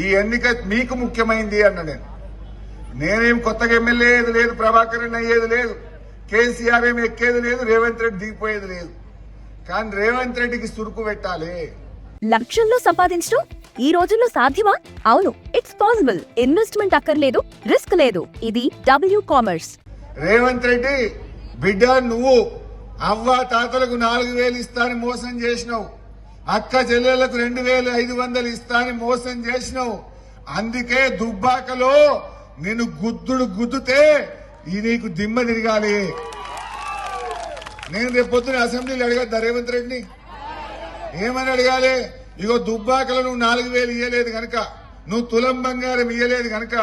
ఈ ఎన్నిక మీకు ముఖ్యమైంది అన్న నేనేం కొత్తగా ఎమ్మెల్యే లేదు, ప్రభాకర్ రెడ్డి అయ్యేది లేదు, కేసీఆర్ ఏమి ఎక్కేది లేదు, రేవంత్ రెడ్డి దిగిపోయేది లేదు. కానీ రేవంత్ రెడ్డికి సురుకు పెట్టాలి. లక్షల్లో సంపాదించడం ఈ రోజుల్లో సాధ్యమా? అవును, ఇట్స్ పాసిబుల్. ఇన్వెస్ట్మెంట్ అక్కర్లేదు, రిస్క్ లేదు. ఇది W కామర్స్. రేవంత్ రెడ్డి బిడ్డ, నువ్వు అవ్వ తాతలకు 4,000 ఇస్తాని మోసం చేసినావు, అక్క చెల్లెళ్లకు 2,500 ఇస్తాని మోసం చేసినావు. అందుకే దుబ్బాకలో నిన్ను గుద్దుతే నీకు దిమ్మ తిరగాలి. నేను రేపు పొద్దున అసెంబ్లీలో అడగద్దా రేవంత్ రెడ్డిని? ఏమని అడగాలి? ఇగో దుబ్బాకలో నువ్వు 4,000 ఇయ్యలేదు గనక, నువ్వు తులం బంగారం ఇయ్యలేదు గనక,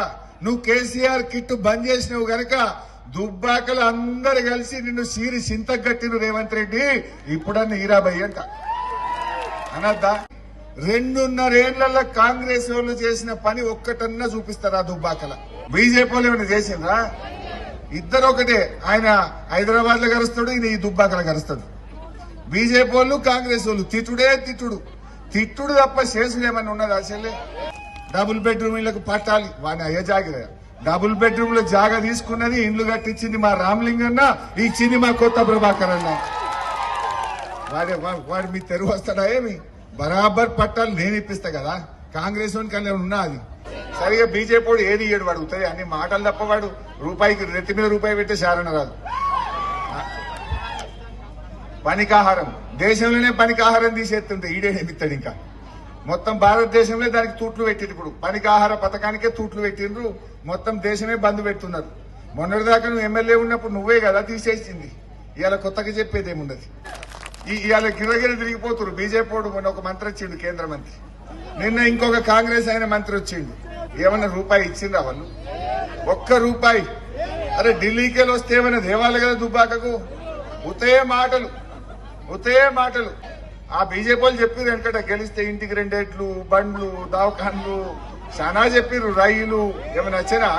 నువ్వు కేసీఆర్ కిట్టు బంద్ చేసినావు గనక దుబ్బాకలు అందరు కలిసి నిన్ను సీరి సింతగట్టిను రేవంత్ రెడ్డి, ఇప్పుడన్నా హీరాబాయి అంట అనద్దా? 2.5 ఏళ్లలో కాంగ్రెస్ వాళ్ళు చేసిన పని ఒక్కటన్నా చూపిస్తారా దుబ్బాకల? బీజేపీ వాళ్ళు ఏమైనా చేసిండ్రా? ఇద్దరు ఒకటే. ఆయన హైదరాబాద్ లో గరుస్తాడు, ఈయన ఈ దుబ్బాకల గరుస్తాడు. బీజేపీ వాళ్ళు కాంగ్రెస్ వాళ్ళు తిట్టుడు తప్ప చేసులు ఏమన్నా ఉన్నది? అసలే డబుల్ బెడ్రూమ్ ఇళ్లకు పట్టాలి, వాడిని అయ్యే జాగిర. డబుల్ బెడ్రూమ్ లో జాగా తీసుకున్నది, ఇండ్లు కట్టించింది మా రామలింగన్న, ఇచ్చింది మా కొత్త ప్రభాకర్ అన్న. వాడు మీ తెరువు వస్తాడా? ఏమి బరాబర్ పట్టాలు నేను ఇప్పిస్తా కదా. కాంగ్రెస్ వాడికి ఉన్నా అది సరిగా. బీజేపీ వాడు ఏది ఇయ్యడు, వాడు అవుతాయి అన్ని మాటలు తప్ప. వాడు రూపాయికి నెత్తి మీద రూపాయి పెట్టే శారణ రాదు. పనికాహారం దేశంలోనే పనికాహారం తీసేస్తుంటే ఈడేమిస్తాడు? ఇంకా మొత్తం భారతదేశంలో దానికి తూట్లు పెట్టిండ్రు. ఇప్పుడు పనికాహార పథకానికే తూట్లు పెట్టిండ్రు. మొత్తం దేశమే బంద్ పెడుతున్నారు. మొన్నటిదాకా నువ్వు ఎమ్మెల్యే ఉన్నప్పుడు నువ్వే కదా తీసేసింది. ఇవాళ కొత్తగా చెప్పేది ఏమున్నది? ఇవాళ గిరగిర తిరిగిపోతున్నారు. బీజేపీ వాడు మొన్న ఒక మంత్రి వచ్చిండు, కేంద్ర మంత్రి. నిన్న ఇంకొక కాంగ్రెస్ అయిన మంత్రి వచ్చిండు. ఏమన్నా రూపాయి ఇచ్చిండ్రా వాళ్ళు? ఒక్క రూపాయి. అరే ఢిల్లీకి వస్తే ఏమైనా దేవాలి కదా దుబ్బాకకు? ఉతే మాటలు. ఆ బీజేపీ వాళ్ళు చెప్పారు వెనకట, గెలిస్తే ఇంటికి 2 ఏట్లు, బండ్లు, దవాఖాన్లు చాలా చెప్పారు, రైలు. ఏమైనా వచ్చారా?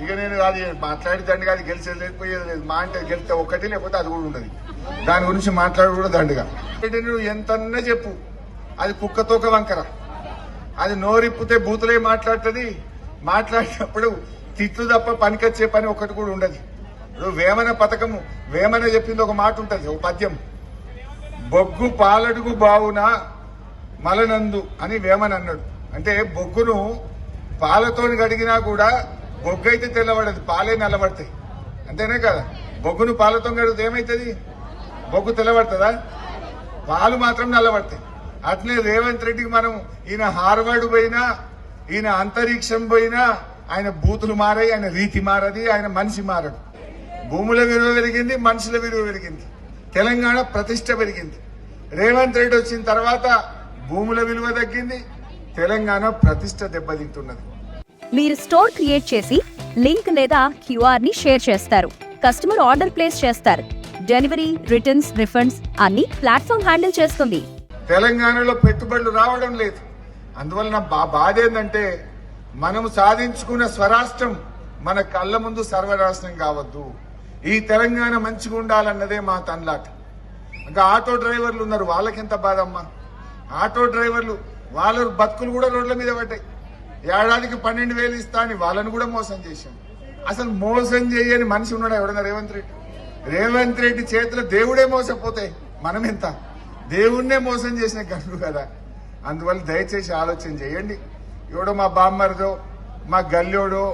ఇక నేను అది మాట్లాడేదండి కాదు, గెలిచేది లేదు, పోయేది లేదు. మా అంటే గెలిస్తే ఒక్కటి, లేకపోతే అది కూడా ఉండదు. దాని గురించి మాట్లాడు కూడా దండుగా. నువ్వు ఎంతన్నా చెప్పు, అది కుక్కతోక వంకర. అది నోరిప్పితే బూతులే మాట్లాడుతుంది. మాట్లాడినప్పుడు తిట్లు తప్ప పనికొచ్చే పని ఒక్కటి కూడా ఉండదు. ఇప్పుడు వేమన పథకము, వేమన చెప్పింది ఒక మాట ఉంటుంది, ఒక పద్యం. బొగ్గు పాలడుగు బావున మలనందు అని వేమన అన్నాడు. అంటే బొగ్గును పాలతో కడిగినా కూడా బొగ్గు అయితే తెల్లబడదు, పాలే నల్లబడతాయి. అంతేనే కదా? బొగ్గును పాలతో కడిగితే ఏమైతుంది? బొగ్గు తెల్లబడుతుందా? పాలు మాత్రం నల్లబడతాయి. అట్లే రేవంత్ రెడ్డికి మనం ఈయన హార్వర్డ్ పోయినా, ఈయన అంతరిక్షం పోయినా, ఆయన బూతులు మారాయి, ఆయన రీతి మారది, ఆయన మనిషి మారడు. భూముల విలువ పెరిగింది, మనుషుల విలువ పెరిగింది, తెలంగాణ ప్రతిష్ట పెరిగింది. రేవంత్ రెడ్డి వచ్చిన తర్వాత భూముల విలువ తగ్గింది, తెలంగాణ ప్రతిష్ట దెబ్బతింటున్నది. మీరు స్టోర్ క్రియేట్ చేసి లింక్ లేదా QR ని షేర్ చేస్తారు. కస్టమర్ ఆర్డర్ ప్లేస్ చేస్తారు. డెలివరీ, రిటర్న్స్, రిఫండ్స్ అన్ని ప్లాట్ఫామ్ హ్యాండిల్ చేస్తుంది. తెలంగాణలో పెట్టుబడులు రావడం లేదు. అందువల్ల నా బాధ ఏంటంటే, మనం సాధించుకున్న స్వరాష్ట్రం మన కళ్ళ ముందు సర్వరాష్ట్రం కావద్దు. ఈ తెలంగాణ మంచిగా ఉండాలన్నదే మా తన్లాట. ఇంకా ఆటో డ్రైవర్లు ఉన్నారు, వాళ్ళకెంత బాధ అమ్మా. ఆటో డ్రైవర్లు వాళ్ళ బతుకులు కూడా రోడ్ల మీద పడ్డాయి. ఏడాదికి 12,000 ఇస్తా అని వాళ్ళని కూడా మోసం చేశాం. అసలు మోసం చేయని మనిషి ఉన్నాడా ఎవడన్నా? రేవంత్ రెడ్డి చేతిలో దేవుడే మోసపోతే మనం ఎంత? దేవుణ్ణే మోసం చేసిన గనుడు కదా. అందువల్ల దయచేసి ఆలోచన చేయండి. ఎవడో మా బామ్మరిదో, మా గల్లోడో,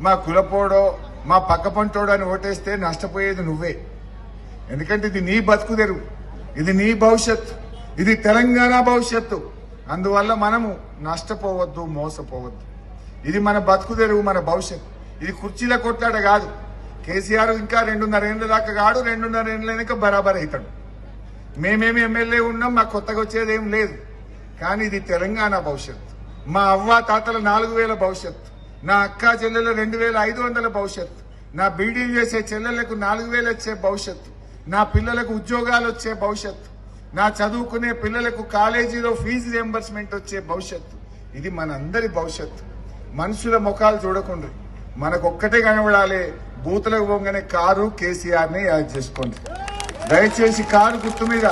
మా కులపోడో, మా పక్క పంటోడో అని ఓటేస్తే నష్టపోయేది నువ్వే. ఎందుకంటే ఇది నీ బతుకు తెరువు, ఇది నీ భవిష్యత్తు, ఇది తెలంగాణ భవిష్యత్తు. అందువల్ల మనము నష్టపోవద్దు, మోసపోవద్దు. ఇది మన బతుకు తెరువు, మన భవిష్యత్తు. ఇది కుర్చీల కొట్లాట కాదు. కేసీఆర్ ఇంకా 2.5 ఏళ్ల దాకా కాడు, 2.5 ఏళ్ల వెనక బరాబర్ అవుతాడు. మేమేమి ఎమ్మెల్యే ఉన్నాం, మాకు కొత్తగా వచ్చేది ఏం లేదు. కానీ ఇది తెలంగాణ భవిష్యత్తు. మా అవ్వ తాతల 4,000 భవిష్యత్తు, నా అక్క చెల్లెల 2,500 భవిష్యత్తు, నా బీడీలు చేసే చెల్లెలకు 4,000 వచ్చే భవిష్యత్తు, నా పిల్లలకు ఉద్యోగాలు వచ్చే భవిష్యత్తు, నా చదువుకునే పిల్లలకు కాలేజీలో ఫీజు రియంబర్స్మెంట్ వచ్చే భవిష్యత్తు. ఇది మనందరి భవిష్యత్తు. మనుషుల ముఖాలు చూడకుండా మనకొక్కటే కనబడాలి. బూతులకు పోగానే కారు కేసీఆర్ని యాడ్ చేసుకోండి. దయచేసి కారు గుర్తు మీద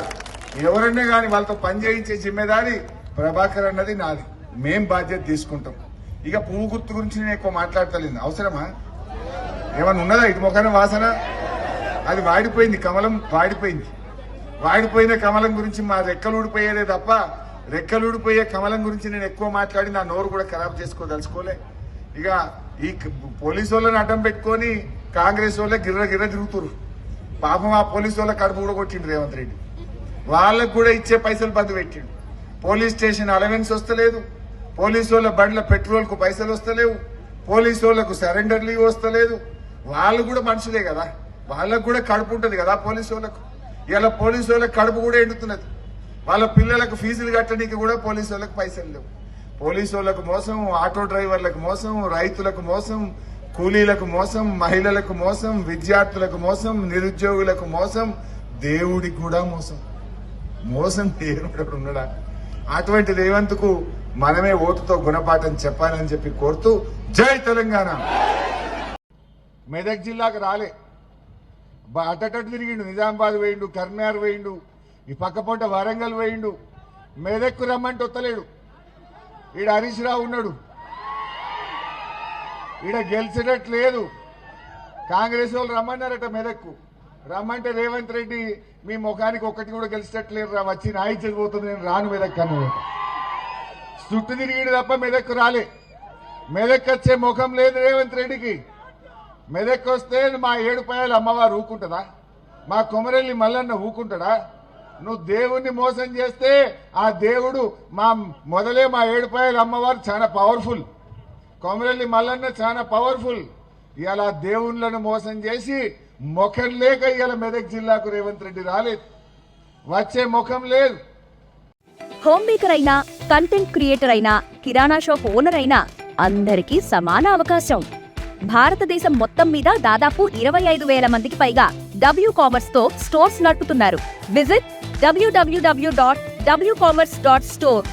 ఎవరన్నా కానీ వాళ్ళతో పని చేయించే జిమ్మేదారి ప్రభాకర్ అన్నది నాది. మేం బాధ్యత తీసుకుంటాం. ఇక పువ్వు గుర్తు గురించి నేను ఎక్కువ మాట్లాడతలేదు. అవసరమా? ఏమన్నా ఉన్నదా ఇటు మొఖాన వాసన? అది వాడిపోయింది, కమలం వాడిపోయింది. వాడిపోయిన కమలం గురించి మా రెక్కలు ఊడిపోయేదే తప్ప రెక్కలు ఊడిపోయే కమలం గురించి నేను ఎక్కువ మాట్లాడి నా నోరు కూడా ఖరాబ్ చేసుకోదలుచుకోలే. ఇక ఈ పోలీసు వాళ్ళని అడ్డం పెట్టుకొని కాంగ్రెస్ వాళ్ళే గిర్ర గిర్ర తిరుగుతురు. పాపం ఆ పోలీసు వాళ్ళ కడుపు కూడా కొట్టిండు రేవంత్ రెడ్డి. వాళ్ళకు కూడా ఇచ్చే పైసలు బంద్ పెట్టిండు. పోలీస్ స్టేషన్ అలవెన్స్ వస్తలేదు, పోలీసు వాళ్ళ బండ్ల పెట్రోల్ కు పైసలు వస్తలేవు, పోలీసు వాళ్ళకు సరెండర్ లీవ్ వస్తలేదు. వాళ్ళు కూడా మనుషులే కదా, వాళ్ళకు కూడా కడుపు ఉంటుంది కదా పోలీసు వాళ్ళకు. ఇలా పోలీసు వాళ్ళకి కడుపు కూడా ఎండుతున్నది. వాళ్ళ పిల్లలకు ఫీజులు కట్టడానికి కూడా పోలీసు వాళ్ళకి పైసలు లేవు. పోలీసు వాళ్ళకు మోసం, ఆటో డ్రైవర్లకు మోసం, రైతులకు మోసం, కూలీలకు మోసం, మహిళలకు మోసం, విద్యార్థులకు మోసం, నిరుద్యోగులకు మోసం, దేవుడికి కూడా మోసం. మోసం దేవుడు ఉన్నాడా? అటువంటి రేవంత్కు మనమే ఓటుతో గుణపాఠం చెప్పాలని చెప్పి కోరుతూ జై తెలంగాణ. మెదక్ జిల్లాకు రాలే, అటటటు తిరిగిండు. నిజామాబాద్ వేయిండు, కర్నార్ వేయిండు, ఈ పక్కపొంట వరంగల్ వేయిండు. మెదక్కు రమ్మంటే వస్తలేడు. ఈడ హరీష్ రావు ఉన్నాడు, ఈడ గెలిచేటట్లేదు. కాంగ్రెస్ వాళ్ళు రమ్మన్నారట మెదక్కు. రమ్మంటే రేవంత్ రెడ్డి మీ ముఖానికి ఒక్కటి కూడా గెలిచేటట్లేదు రా, వచ్చి నాయిచ్చేది పోతుంది, నేను రాను మెదక్ అన్నాడు. చుట్టూ తిరిగిడు తప్ప మెదక్కు రాలే. మెదక్ వచ్చే ముఖం లేదు రేవంత్ రెడ్డికి. మెదక్ వస్తే మా ఏడుపాయల అమ్మవారు ఊకుంటుందా? మా కొమరెల్లి మల్లన్న ఊకుంటాడా? నువ్వు దేవుణ్ణి మోసం చేస్తే ఆ దేవుడు మొదలే మా ఏడుపాయల అమ్మవారు చాలా పవర్ఫుల్, కొమరెల్లి మల్లన్న చాలా పవర్ఫుల్. ఇలా దేవుళ్ళను మోసం చేసి ముఖం లేక ఇలా మెదక్ జిల్లాకు రేవంత్ రెడ్డి రాలేదు, వచ్చే ముఖం లేదు. హోమ్ మేకర్ అయినా, కంటెంట్ క్రియేటర్ అయినా, కిరాణా షాప్ ఓనర్ అయినా అందరికీ సమాన అవకాశం. భారతదేశం మొత్తం మీద దాదాపు 25,000 మందికి పైగా WCommerce తో స్టోర్స్ నడుపుతున్నారు. Visit www.wcommerce.store